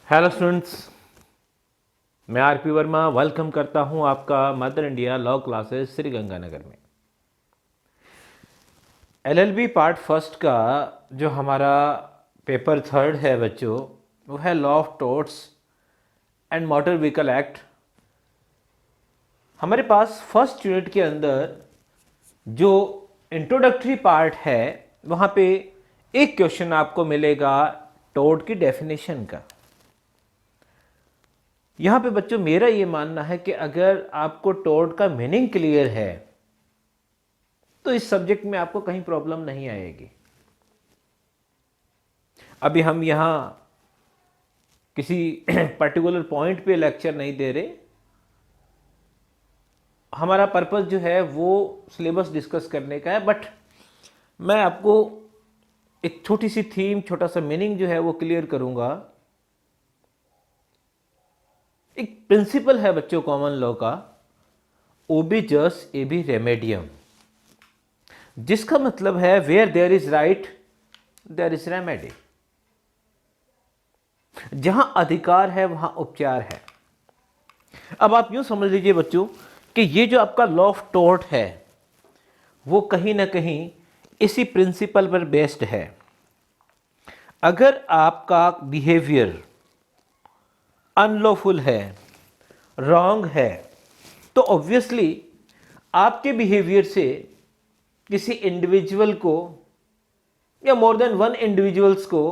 Hello students, मैं RP Verma welcome करता हूं आपका Mother India law classes Shri Ganganagar में। एलएलबी पार्ट फर्स्ट का जो हमारा पेपर थर्ड है बच्चों, वो है law of torts and motor vehicle act. हमारे पास फर्स्ट यूनिट के अंदर जो इंट्रोडक्टरी पार्ट है वहाँ पे एक क्वेश्चन आपको मिलेगा टोर्ट की डेफिनेशन का। यहाँ पे बच्चों मेरा ये मानना है कि अगर आपको टोर्ट का मीनिंग क्लियर है तो इस सब्जेक्ट में आपको कहीं प्रॉब्लम नहीं आएगी। अभी हम यहाँ किसी पर्टिकुलर पॉइंट पे लेक्चर नहीं दे रहे, हमारा पर्पस जो है वो सिलेबस डिस्कस करने का है, बट मैं आपको एक छोटी सी थीम, छोटा सा मीनिंग जो है वो क्लियर करूँगा। एक प्रिंसिपल है बच्चों कॉमन लॉ का, ओबी जस एबी रेमेडियम, जिसका मतलब है where there is right there is remedy. जहां अधिकार है वहां उपचार है। अब आप यूं समझ लीजिए बच्चों कि ये जो आपका लॉ ऑफ टोर्ट है वो कहीं ना कहीं इसी प्रिंसिपल पर बेस्ड है। अगर आपका बिहेवियर अनलॉफुल है, रॉन्ग है, तो ऑब्वियसली आपके बिहेवियर से किसी इंडिविजुअल को या मोर देन वन इंडिविजुअल्स को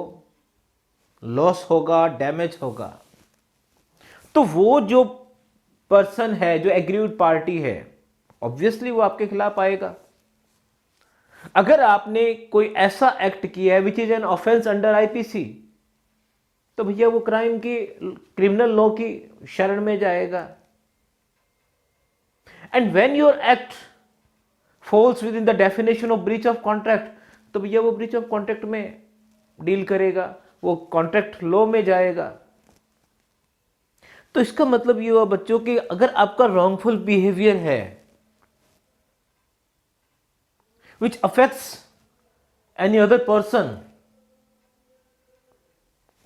लॉस होगा, डैमेज होगा। तो वो जो पर्सन है, जो एग्रीव्ड पार्टी है, ऑब्वियसली वो आपके खिलाफ आएगा। अगर आपने कोई ऐसा एक्ट किया है which is an offence under IPC, तो भैया वो क्राइम की, क्रिमिनल लॉ की शरण में जाएगा। And when your act falls within the definition of breach of contract, तो भैया वो ब्रीच ऑफ कॉन्ट्रैक्ट में डील करेगा, वो कॉन्ट्रैक्ट लॉ में जाएगा। तो इसका मतलब ये हुआ बच्चों कि अगर आपका रॉन्गफुल बिहेवियर है which affects any other person,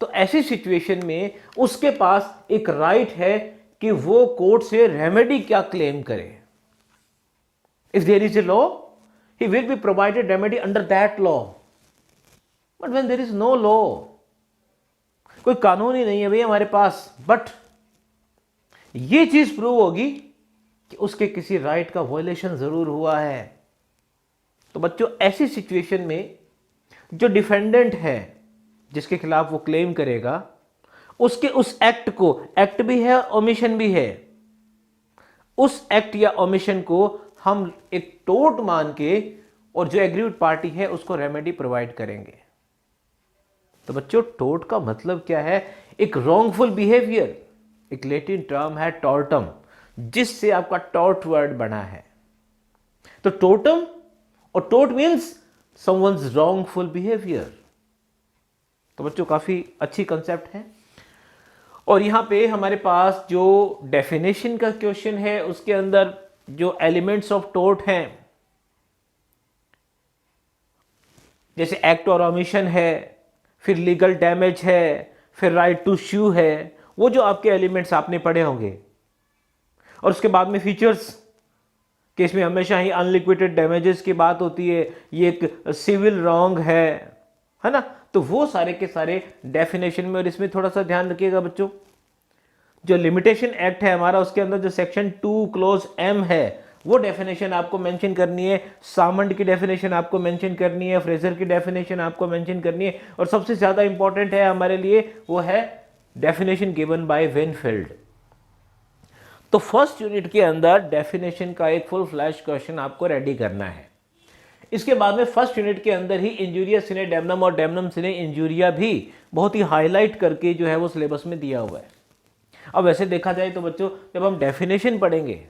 तो ऐसी सिचुएशन में उसके पास एक राइट है कि वो कोर्ट से रेमेडी क्या क्लेम करे। If there is a law, he will be provided remedy under that law. But when there is no law, कोई कानून ही नहीं है भैया हमारे पास, बट ये चीज प्रूव होगी कि उसके किसी राइट का वायलेशन जरूर हुआ है, तो बच्चों ऐसी सिचुएशन में जो डिफेंडेंट है जिसके खिलाफ वो क्लेम करेगा, उसके उस एक्ट को, एक्ट भी है और ओमिशन भी है, उस एक्ट या ओमिशन को हम एक टोर्ट मान के और जो एग्रीव्ड पार्टी है उसको रेमेडी प्रोवाइड करेंगे। तो बच्चों टोर्ट का मतलब क्या है? एक रॉन्गफुल बिहेवियर। एक लैटिन टर्म है टॉर्टम, जिससे आपका टॉर्ट वर्ड बना है। तो टोर्टम और tort means someone's wrongful behaviour. तो बच्चों काफी अच्छी कंसेप्ट है। और यहां पे हमारे पास जो डेफिनेशन का क्वेश्चन है उसके अंदर जो एलिमेंट्स ऑफ टोर्ट हैं, जैसे एक्ट और ओमिशन है, फिर लीगल डैमेज है, फिर राइट टू स्यू है, वो जो आपके एलिमेंट्स आपने पढ़े होंगे। और उसके बाद में फीचर्स कि इसमें हमेशा ही अनलिक्विडेड डैमेजेस की बात होती है, ये एक सिविल रॉन्ग है ना। तो वो सारे के सारे डेफिनेशन में। और इसमें थोड़ा सा ध्यान रखिएगा बच्चों, जो लिमिटेशन एक्ट है हमारा, उसके अंदर जो सेक्शन 2 क्लोज M है, वो डेफिनेशन आपको मेंशन करनी है। सामंड की डेफिनेशन आपको मेंशन करनी है, फ्रेजर की डेफिनेशन आपको मेंशन करनी है, और सबसे ज्यादा इंपॉर्टेंट है हमारे लिए वो है डेफिनेशन गिवन बाय वेनफील्ड। तो फर्स्ट यूनिट के अंदर डेफिनेशन का एक फुल फ्लैश क्वेश्चन आपको रेडी करना है। इसके बाद में फर्स्ट यूनिट के अंदर ही इंजूरिया सिने डेमनम और डेमनम सिने इंजूरिया भी बहुत ही हाईलाइट करके जो है वो सिलेबस में दिया हुआ है। अब वैसे देखा जाए तो बच्चों, जब हम डेफिनेशन पढ़ेंगे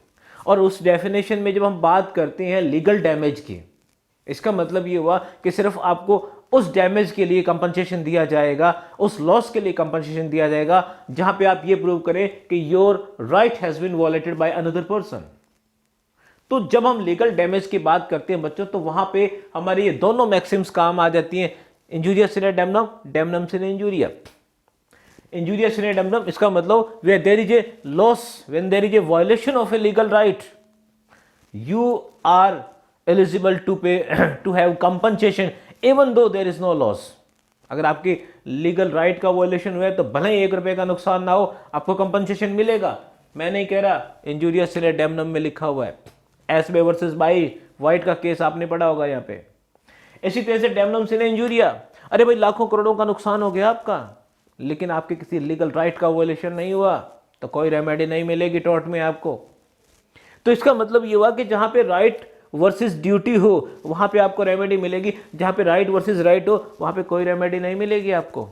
और उस डेफिनेशन में जब हम बात करते हैं लीगल डैमेज की, इसका मतलब ये हुआ कि सिर्फ आपको उस डैमेज के लिए कंपनसेशन दिया जाएगा, उस लॉस के लिए कंपनसेशन दिया जाएगा जहां पे आप ये प्रूव करें कि your right has been violated by another person. तो जब हम लीगल डैमेज की बात करते हैं बच्चों, तो वहां पे हमारी ये दोनों मैक्सिम्स काम आ जाती हैं, इंजूरिया सिने डेमनम, डेमनम सिने इंजूरिया। इंजूरिया सिने डमनम, इसका मतलब where there is a loss, when there is a violation of a legal right, you are eligible to pay to have compensation even though there is no loss. अगर आपकी लीगल राइट का वायलेशन हुआ है तो भले ही 1 रुपए का नुकसान ना हो, आपको कंपनसेशन मिलेगा। मैं नहीं कह रहा, इंजूरिया सिने डैमनम में लिखा हुआ है। एसबे वर्सेस बाई वाइट का केस आपने पढ़ा होगा यहाँ पे। इसी तरह से डैमनम सिने इंजूरिया, अरे भाई लाखों करोड़ों का नुकसान हो गया आपका, लेकिन आपके किसी लीगल राइट का वायलेशन नहीं हुआ, तो कोई रेमेडी नहीं मिलेगी टॉर्ट में आपको। तो इसका मतलब ये हुआ कि जहां पे राइट वर्सेस ड्यूटी हो वहां पे आपको रेमेडी मिलेगी, जहां पे राइट वर्सेस राइट हो वहां पे कोई रेमेडी नहीं मिलेगी आपको।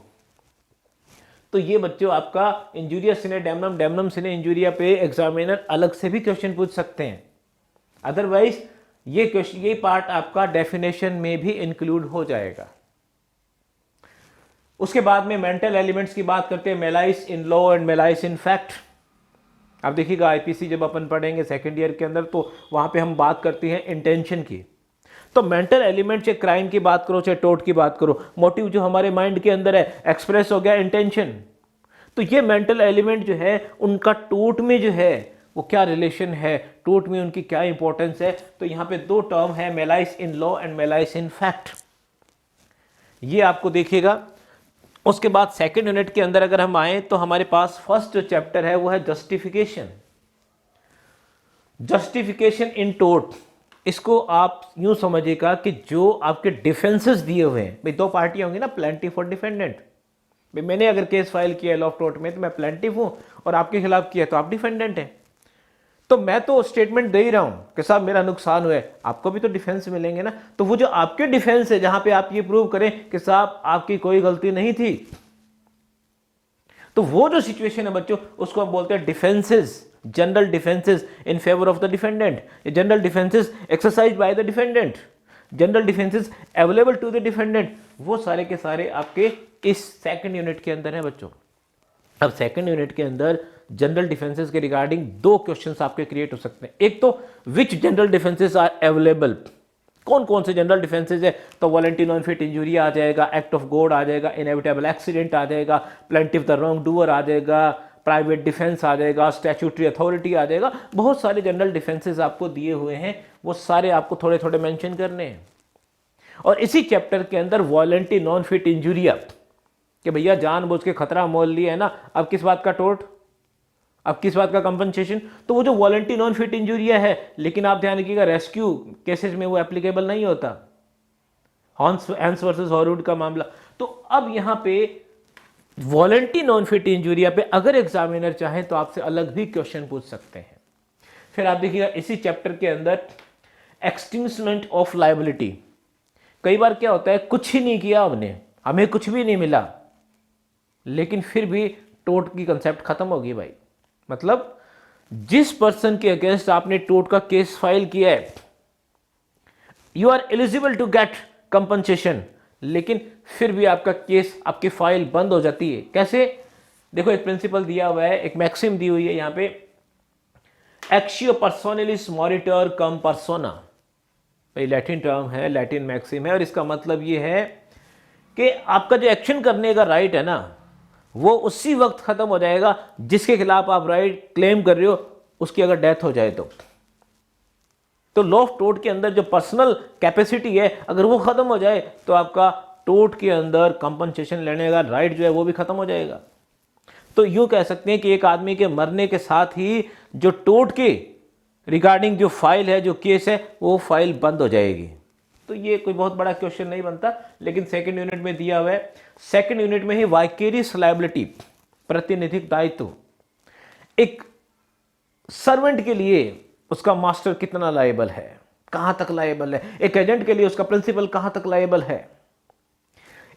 तो ये बच्चों आपका इंजूरिया सिने डैमनम, डैमनम सिने इंजूरिया पे एग्जामिनर अलग से भी क्वेश्चन पूछ सकते हैं। अदरवाइज ये क्वेश्चन, ये पार्ट आपका डेफिनेशन में भी इंक्लूड हो जाएगा। उसके बाद में मेंटल एलिमेंट्स की बात करते हैं, malice in law and malice in fact. आप देखिएगा आईपीसी जब अपन पढ़ेंगे सेकेंड ईयर के अंदर, तो वहां पे हम बात करते हैं इंटेंशन की। तो मेंटल एलिमेंट, चाहे क्राइम की बात करो चाहे टोर्ट की बात करो, मोटिव जो हमारे माइंड के अंदर है एक्सप्रेस हो गया इंटेंशन। तो ये मेंटल एलिमेंट जो है उनका टोर्ट में जो है वो क्या रिलेशन है, टोर्ट में उनकी क्या इंपॉर्टेंस है। तो यहाँ पे 2 टर्म है, malice in law and malice in fact, ये आपको देखिएगा। उसके बाद सेकंड यूनिट के अंदर अगर हम आए तो हमारे पास फर्स्ट जो चैप्टर है वो है जस्टिफिकेशन। जस्टिफिकेशन इन टोर्ट, इसको आप यूं समझिएगा कि जो आपके डिफेंसेस दिए हुए हैं, भाई 2 पार्टियां होंगी ना, प्लेंटिफ और डिफेंडेंट। भाई मैंने अगर केस फाइल किया है लॉ ऑफ टोर्ट में तो मैं प्लेंटिफ हूं, और आपके खिलाफ किया तो आप डिफेंडेंट हैं। तो मैं तो स्टेटमेंट दे ही रहा हूं कि साहब मेरा नुकसान हुआ है, आपको भी तो डिफेंस मिलेंगे ना। तो वो जो आपके डिफेंस है जहां पे आप ये प्रूव करें कि साहब आपकी कोई गलती नहीं थी, तो वो जो सिचुएशन है बच्चों उसको हम बोलते हैं defences, general defences in favour of the defendant, general defences exercise by the defendant, general defences available to the defendant. वो सारे के सारे आपके इस सेकंड यूनिट के अंदर है बच्चों। अब सेकंड यूनिट के अंदर जनरल डिफेंसेस के रिगार्डिंग 2 क्वेश्चंस आपके क्रिएट हो सकते हैं। एक तो which general defences are available, कौन कौन से जनरल डिफेंसेस है, तो वॉलंटरी नॉन फिट इंजूरी आ जाएगा, एक्ट ऑफ गॉड आ जाएगा, इनएविटेबल एक्सीडेंट आ जाएगा, प्लेंटिफ द रॉन्ग डूअर आ जाएगा, प्राइवेट डिफेंस आ जाएगा, स्टैट्यूटरी अथॉरिटी आ जाएगा। बहुत सारे जनरल डिफेंसेस आपको दिए हुए हैं, वो सारे आपको थोड़े थोड़े मेंशन करने हैं। और इसी चैप्टर के अंदर वॉलंटरी नॉन फिट इंजूरिया, कि भैया जानबूझ के खतरा मोल लिया है ना, अब किस बात का टोर्ट, अब किस बात का कंपनसेशन। तो वो जो वॉलंटरी नॉन फिट इंजूरिया है, लेकिन आप ध्यान रखिएगा रेस्क्यू केसेस में वो एप्लीकेबल नहीं होता, हॉन्स वर्सेस हॉरवुड का मामला। तो अब यहां पे वॉलंटरी नॉन फिट इंजूरिया पे अगर एग्जामिनर चाहे तो आपसे अलग भी क्वेश्चन पूछ सकते हैं। फिर आप देखिएगा इसी चैप्टर के अंदर एक्सटिंक्शमेंट ऑफ लायबिलिटी। कई बार क्या होता है, कुछ ही नहीं किया हमने, हमें कुछ भी नहीं मिला, लेकिन फिर भी टोर्ट की कंसेप्ट खत्म होगी भाई। मतलब जिस पर्सन के अगेंस्ट आपने टोर्ट का केस फाइल किया है, you are eligible to get compensation, लेकिन फिर भी आपका केस, आपकी फाइल बंद हो जाती है। कैसे? देखो एक प्रिंसिपल दिया हुआ है, एक मैक्सिम दी हुई है यहां पे, एक्शियो पर्सोनलिस मॉरिटर कम पर्सोना। भाई लैटिन टर्म है, लैटिन मैक्सिम है, और इसका मतलब ये है कि आपका जो एक्शन करने का राइट है ना, वो उसी वक्त खत्म हो जाएगा जिसके खिलाफ आप राइट क्लेम कर रहे हो उसकी अगर डेथ हो जाए तो लॉ ऑफ टोर्ट के अंदर जो पर्सनल कैपेसिटी है अगर वो खत्म हो जाए तो आपका टोर्ट के अंदर कंपनसेशन लेने का राइट जो है वो भी खत्म हो जाएगा। तो यूं कह सकते हैं कि एक आदमी के मरने के साथ ही जो टोर्ट के रिगार्डिंग जो फाइल है, जो केस है, वो फाइल बंद हो जाएगी। तो ये कोई बहुत बड़ा क्वेश्चन नहीं बनता, लेकिन सेकंड यूनिट में दिया हुआ है। सेकंड यूनिट में ही वाइकेरियस लायबिलिटी, प्रतिनिधिक दायित्व। एक सर्वेंट के लिए उसका मास्टर कितना लायबल है, कहां तक लायबल है, एक एजेंट के लिए उसका प्रिंसिपल कहां तक लायबल है,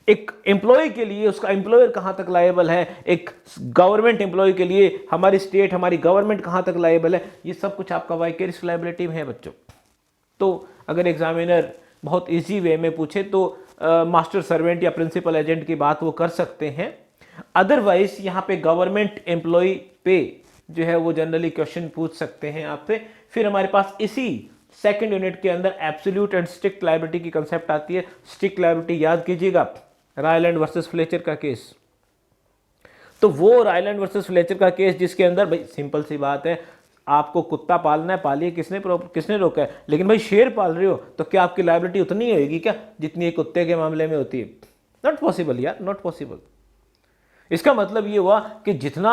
एक एम्प्लॉय के लिए उसका एम्प्लॉयर कहां तक लायबल है, एक गवर्नमेंट एम्प्लॉय के लिए हमारी स्टेट, हमारी गवर्नमेंट कहां तक लायबल है, ये सब कुछ आपका वाइकेरियस लायबिलिटी में है बच्चों। तो अगर एग्जामिनर बहुत इजी वे में पूछे तो मास्टर सर्वेंट या प्रिंसिपल एजेंट की बात वो कर सकते हैं। अदरवाइज यहाँ पे गवर्नमेंट एम्प्लॉय पे जो है वो जनरली क्वेश्चन पूछ सकते हैं आपसे। फिर हमारे पास इसी सेकंड यूनिट के अंदर एब्सोल्यूट एंड स्ट्रिक्ट लायबिलिटी की कंसेप्ट आती है। स्ट्रिक्ट लायबिलिटी याद कीजिएगा, रायलैंड वर्सेस फ्लेचर का केस। तो वो रायलैंड वर्सेस फ्लेचर का केस जिसके अंदर भाई सिंपल सी बात है, आपको कुत्ता पालना है, पालिए, किसने रोका है, लेकिन भाई शेर पाल रहे हो तो क्या आपकी लायबिलिटी उतनी होगी क्या जितनी एक कुत्ते के मामले में होती है? नॉट पॉसिबल यार, नॉट पॉसिबल। इसका मतलब ये हुआ कि जितना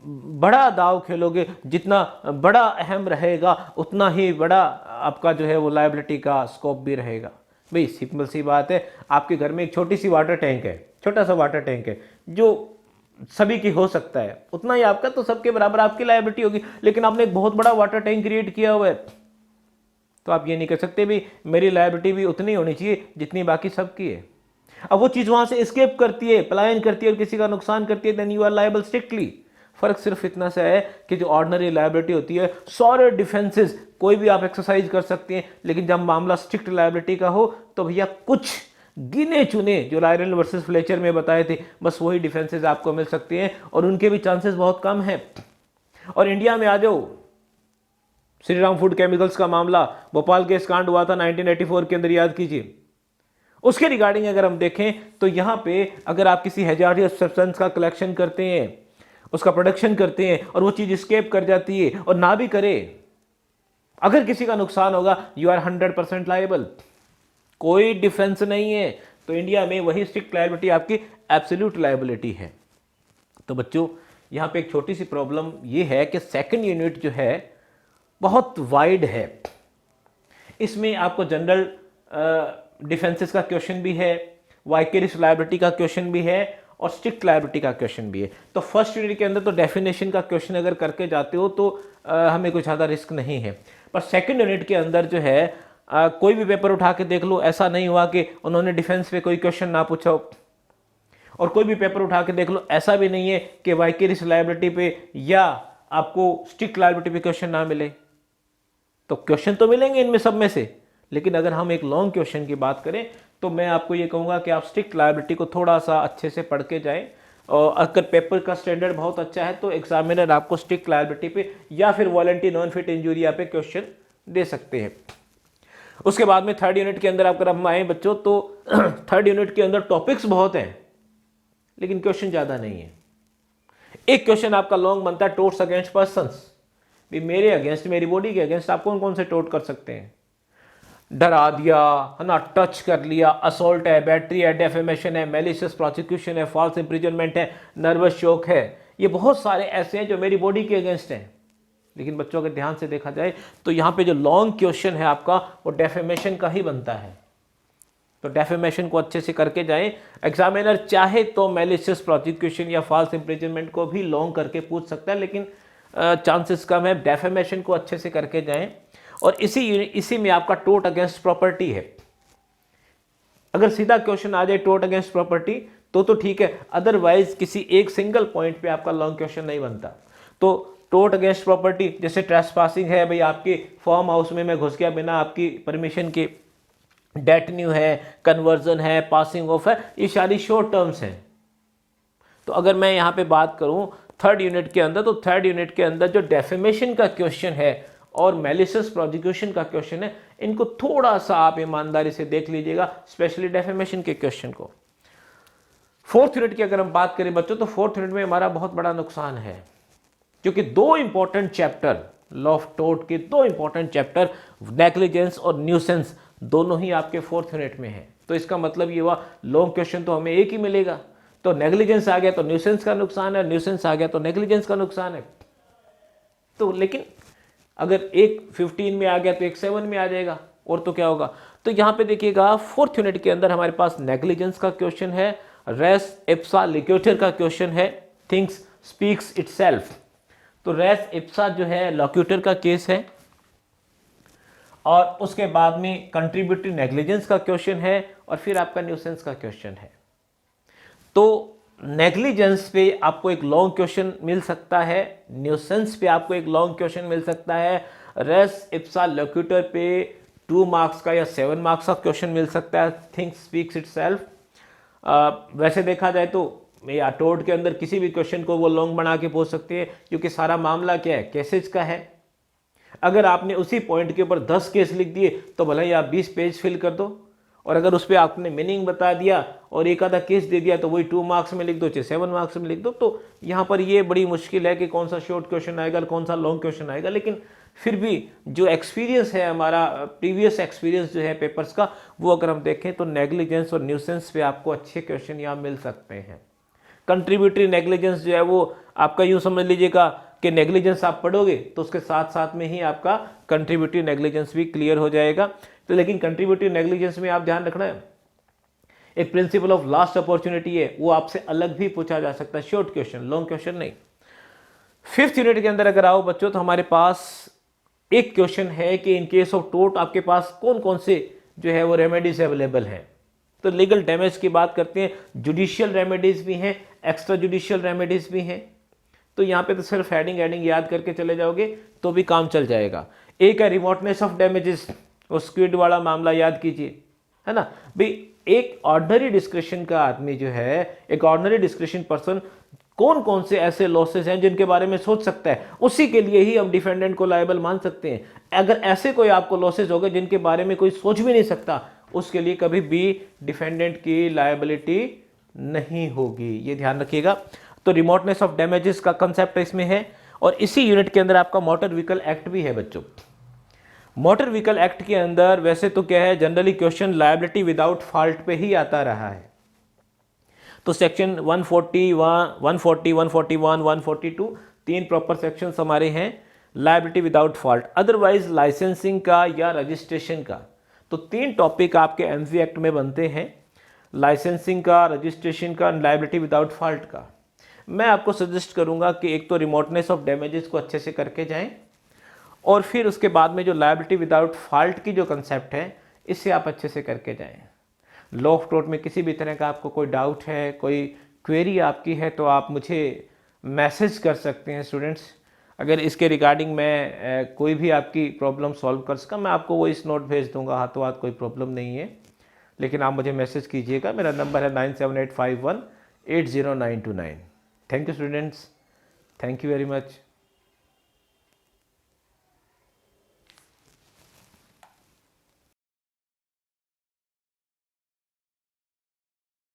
बड़ा दाव खेलोगे, जितना बड़ा अहम रहेगा, उतना ही बड़ा आपका जो है वो लायबिलिटी का स्कोप भी रहेगा। भाई सिंपल सी बात है, आपके घर में एक छोटी सी वाटर टैंक है, छोटा सा वाटर टैंक है जो सभी की हो सकता है, उतना ही आपका, तो सबके बराबर आपकी लायबिलिटी होगी। लेकिन आपने एक बहुत बड़ा वाटर टैंक क्रिएट किया हुआ है, तो आप ये नहीं कर सकते भी मेरी लायबिलिटी भी उतनी होनी चाहिए जितनी बाकी सबकी है। अब वो चीज़ वहां से एस्केप करती है, पलायन करती है और किसी का नुकसान करती है, then you are liable strictly. फर्क सिर्फ इतना सा है कि जो ऑर्डिनरी लायबिलिटी होती है, सारे डिफेंसेस कोई भी आप एक्सरसाइज कर सकते हैं, लेकिन जब मामला स्ट्रिक्ट लायबिलिटी का हो तो भैया कुछ गिने चुने जो रायलैंड वर्सेस फ्लेचर में बताए थे, बस वही डिफेंसेस आपको मिल सकते हैं और उनके भी चांसेस बहुत कम हैं। और इंडिया में आ जाओ, श्रीराम फूड केमिकल्स का मामला, भोपाल केस कांड हुआ था 1984 के अंदर, याद कीजिए। उसके रिगार्डिंग अगर हम देखें तो यहां पे अगर आप किसी हैजार्डियस सब्सटेंस का कलेक्शन करते हैं, उसका प्रोडक्शन करते हैं और वो चीज स्केप कर जाती है और ना भी करे, अगर किसी का नुकसान होगा, यू आर 100% लायबल, कोई डिफेंस नहीं है। तो इंडिया में वही स्ट्रिक्ट लायबिलिटी आपकी एब्सोल्यूट लायबिलिटी है। तो बच्चों यहां पे एक छोटी सी प्रॉब्लम ये है कि सेकंड यूनिट जो है बहुत वाइड है, इसमें आपको जनरल डिफेंसेस का क्वेश्चन भी है, वाइकेरियस लायबिलिटी का क्वेश्चन भी है और स्ट्रिक्ट लायबिलिटी का क्वेश्चन भी है। तो फर्स्ट यूनिट के अंदर तो डेफिनेशन का क्वेश्चन अगर करके जाते हो तो हमें कुछ ज़्यादा रिस्क नहीं है, पर सेकंड यूनिट के अंदर जो है कोई भी पेपर उठा के देख लो, ऐसा नहीं हुआ कि उन्होंने डिफेंस पे कोई क्वेश्चन ना पूछा हो, और कोई भी पेपर उठा के देख लो, ऐसा भी नहीं है कि वाइकेरियस लायबिलिटी पे या आपको स्ट्रिक्ट लायबिलिटी पे क्वेश्चन ना मिले। तो क्वेश्चन तो मिलेंगे इनमें सब में से, लेकिन अगर हम एक लॉन्ग क्वेश्चन की बात करें तो मैं आपको ये कहूँगा कि आप स्ट्रिक्ट लायबिलिटी को थोड़ा सा अच्छे से पढ़ के जाएं, और अगर पेपर का स्टैंडर्ड बहुत अच्छा है तो एग्जामिनर आपको स्ट्रिक्ट लायबिलिटी पे या फिर वॉलंटरी नॉन फिट इंजूरिया पे क्वेश्चन दे सकते हैं। उसके बाद में थर्ड यूनिट के अंदर अगर हम आए बच्चों, तो थर्ड यूनिट के अंदर टॉपिक्स बहुत हैं लेकिन क्वेश्चन ज़्यादा नहीं है। एक क्वेश्चन आपका लॉन्ग बनता है, टोट्स अगेंस्ट पर्सन्स, भी मेरे अगेंस्ट, मेरी बॉडी के अगेंस्ट आप कौन कौन से टोट कर सकते हैं? डरा दिया है ना, टच कर लिया, असॉल्ट है, बैटरी है, डेफेमेशन है, मैलिशियस प्रोसिक्यूशन है, फॉल्स इंप्रिजनमेंट है, नर्वस शोक है, ये बहुत सारे ऐसे हैं जो मेरी बॉडी के अगेंस्ट हैं। लेकिन बच्चों के ध्यान से देखा जाए तो यहाँ पे जो लॉन्ग क्वेश्चन है आपका वो डेफेमेशन का ही बनता है, तो डेफेमेशन को अच्छे से करके जाएं। एग्जामिनर चाहे तो मैलिशियस प्रोसिक्यूशन या फॉल्स इंप्रिजनमेंट को भी लॉन्ग करके पूछ सकता है, लेकिन चांसेस कम है। डेफेमेशन को अच्छे से करके जाएं। और इसी में आपका टोट अगेंस्ट प्रॉपर्टी है। अगर सीधा क्वेश्चन आ जाए टोट अगेंस्ट प्रॉपर्टी तो ठीक है, अदरवाइज किसी एक सिंगल पॉइंट पे आपका लॉन्ग क्वेश्चन नहीं बनता। तो टोट अगेंस्ट प्रॉपर्टी जैसे ट्रेसपासिंग है, भाई आपके फार्म हाउस में मैं घुस गया बिना आपकी परमिशन के, डेट न्यू है, कन्वर्जन है, पासिंग ऑफ है, ये सारी शॉर्ट टर्म्स हैं। तो अगर मैं यहाँ पे बात करूँ थर्ड यूनिट के अंदर, तो थर्ड यूनिट के अंदर जो डेफेमेशन का क्वेश्चन है और मैलिशियस प्रोसिक्यूशन का क्वेश्चन है, इनको थोड़ा सा आप ईमानदारी से देख लीजिएगा, स्पेशली डेफेमेशन के क्वेश्चन को। फोर्थ यूनिट की अगर हम बात करें बच्चों, तो फोर्थ यूनिट में हमारा बहुत बड़ा नुकसान है, क्योंकि दो important chapter law of tort के, दो इंपॉर्टेंट चैप्टर नेग्लिजेंस और न्यूसेंस, दोनों ही आपके फोर्थ यूनिट में है। तो इसका मतलब ये हुआ लॉन्ग क्वेश्चन तो हमें एक ही मिलेगा, तो नेग्लिजेंस आ गया तो न्यूसेंस का नुकसान है, न्यूसेंस आ गया तो नेग्लिजेंस का नुकसान है। तो लेकिन अगर एक 15 में आ गया तो एक 7 में आ जाएगा, और तो क्या होगा। तो यहां पे देखिएगा फोर्थ यूनिट के अंदर हमारे पास नेग्लिजेंस का क्वेश्चन है, रेस इप्सा लोक्यूटर का क्वेश्चन है, थिंग्स स्पीक्स इटसेल्फ। तो रेस इप्सा जो है लोक्यूटर का केस है, और उसके बाद में कंट्रीब्यूटरी नेग्लिजेंस का क्वेश्चन है, और फिर आपका न्यूसेंस का क्वेश्चन है। तो नेग्लिजेंस पे आपको एक लॉन्ग क्वेश्चन मिल सकता है, न्यूसेंस पे आपको एक लॉन्ग क्वेश्चन मिल सकता है, रेस इप्सा लोक्यूटर पे 2 मार्क्स का या 7 मार्क्स का क्वेश्चन मिल सकता है, थिंग्स स्पीक्स इटसेल्फ। वैसे देखा जाए तो या टोर्ट के अंदर किसी भी क्वेश्चन को वो लॉन्ग बना के पूछ सकते हैं, क्योंकि सारा मामला क्या है, केसेज का है। अगर आपने उसी पॉइंट के ऊपर 10 केस लिख दिए तो भले ही आप 20 पेज फिल कर दो, और अगर उस पर आपने मीनिंग बता दिया और एक आधा केस दे दिया तो वही 2 मार्क्स में लिख दो चाहे 7 मार्क्स में लिख दो, तो यहाँ पर ये बड़ी मुश्किल है कि कौन सा शॉर्ट क्वेश्चन आएगा कौन सा लॉन्ग क्वेश्चन आएगा। लेकिन फिर भी जो एक्सपीरियंस है हमारा, प्रीवियस एक्सपीरियंस जो है पेपर्स का, वो अगर हम देखें तो नेग्लिजेंस और न्यूसेंस पे आपको अच्छे क्वेश्चन यहाँ मिल सकते हैं। कंट्रीब्यूटरी नेग्लिजेंस जो है वो आपका यूँ समझ लीजिएगा कि नेग्लिजेंस आप पढ़ोगे तो उसके साथ साथ में ही आपका कंट्रीब्यूटरी नेग्लिजेंस भी क्लियर हो जाएगा। तो लेकिन कंट्रीब्यूटरी नेग्लिजेंस में आप ध्यान रखना है, एक प्रिंसिपल ऑफ लास्ट अपॉर्चुनिटी है, वो आपसे अलग भी पूछा जा सकता है, शॉर्ट क्वेश्चन, लॉन्ग क्वेश्चन नहीं। 5th यूनिट के अंदर अगर आओ बच्चों तो हमारे पास एक क्वेश्चन है कि इन केस ऑफ टोर्ट आपके पास कौन कौन से जो है वो रेमेडीज अवेलेबल हैं। तो लीगल डैमेज की बात करते हैं, जुडिशियल रेमेडीज भी हैं, एक्स्ट्रा जुडिशियल रेमेडीज भी हैं। तो यहाँ पे तो सिर्फ हेडिंग याद करके चले जाओगे तो भी काम चल जाएगा। एक है रिमोटनेस ऑफ डैमेजेस, वो स्क्विड वाला मामला याद कीजिए, है ना भाई। एक ऑर्डिनरी डिस्क्रिप्शन का आदमी जो है, एक ऑर्डिनरी डिस्क्रिप्शन पर्सन कौन कौन से ऐसे लॉसेस हैं जिनके बारे में सोच सकता है, उसी के लिए ही हम डिफेंडेंट को लायबल मान सकते हैं। अगर ऐसे कोई आपको लॉसेस हो गए जिनके बारे में कोई सोच भी नहीं सकता, उसके लिए कभी भी डिफेंडेंट की लायबिलिटी नहीं होगी, ये ध्यान रखिएगा। तो रिमोटनेस ऑफ डैमेजेस का कंसेप्ट इसमें है। और इसी यूनिट के अंदर आपका मोटर व्हीकल एक्ट भी है बच्चों। मोटर व्हीकल एक्ट के अंदर वैसे तो क्या है, generally question liability without fault पे ही आता रहा है। तो सेक्शन 140, 141, 142 तीन प्रॉपर सेक्शन हमारे हैं liability without fault, otherwise licensing का या रजिस्ट्रेशन का। तो 3 टॉपिक आपके एमवी एक्ट में बनते हैं, लाइसेंसिंग का, रजिस्ट्रेशन का, लायबिलिटी विदाउट फॉल्ट का। मैं आपको सजेस्ट करूंगा कि एक तो रिमोटनेस ऑफ डैमेजेस को अच्छे से करके जाएं, और फिर उसके बाद में जो लायबिलिटी विदाउट फॉल्ट की जो कंसेप्ट है, इससे आप अच्छे से करके जाएं। लॉ ऑफ टोर्ट में किसी भी तरह का आपको कोई डाउट है, कोई क्वेरी आपकी है, तो आप मुझे मैसेज कर सकते हैं स्टूडेंट्स। अगर इसके रिगार्डिंग मैं कोई भी आपकी प्रॉब्लम सॉल्व कर सका, मैं आपको वॉइस नोट भेज दूंगा, हाथों हाथ कोई प्रॉब्लम नहीं है। लेकिन आप मुझे मैसेज कीजिएगा, मेरा नंबर है 9785180929। Thank you students, thank you very much.